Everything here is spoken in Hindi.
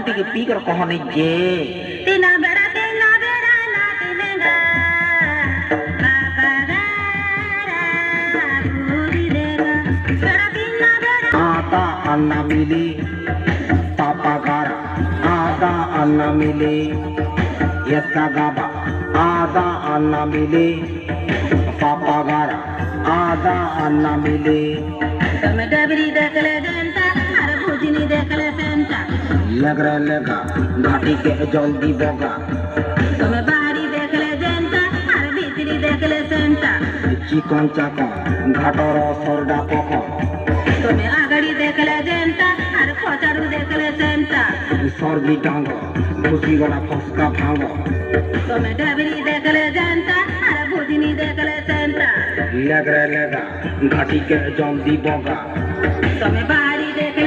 बाल्टी के पी कर कहो नहीं जे तीना बेड़ा ना तिनेगा पापा गारा पूरी देगा बेड़ा तीना बेड़ा आता अन्ना मिली पापा गारा आदा अन्ना मिली यस्का गाबा आदा अन्ना मिली पापा गारा आदा अन्ना मिली तुम्हें डबरी देख ले जनता अरे भुजनी देख ले सेंटा लगा घाटी के जल्दी बगा तुम्हें बाहरी देख ले जनता अरे भीतरी देख ले सेंटा चिकन चाकन घाटर सरडा पकन तुम्हें आगड़ी देख ले जनता अरे खोचारू देख ले सेंटा सर्दी डांग खुशी गला फसका भांग तुम्हें डबरी देख ले जनता अरे भुजनी देख ले सेंटा लगा घाटी के जल्दी बगा तुम्हें बाहरी देख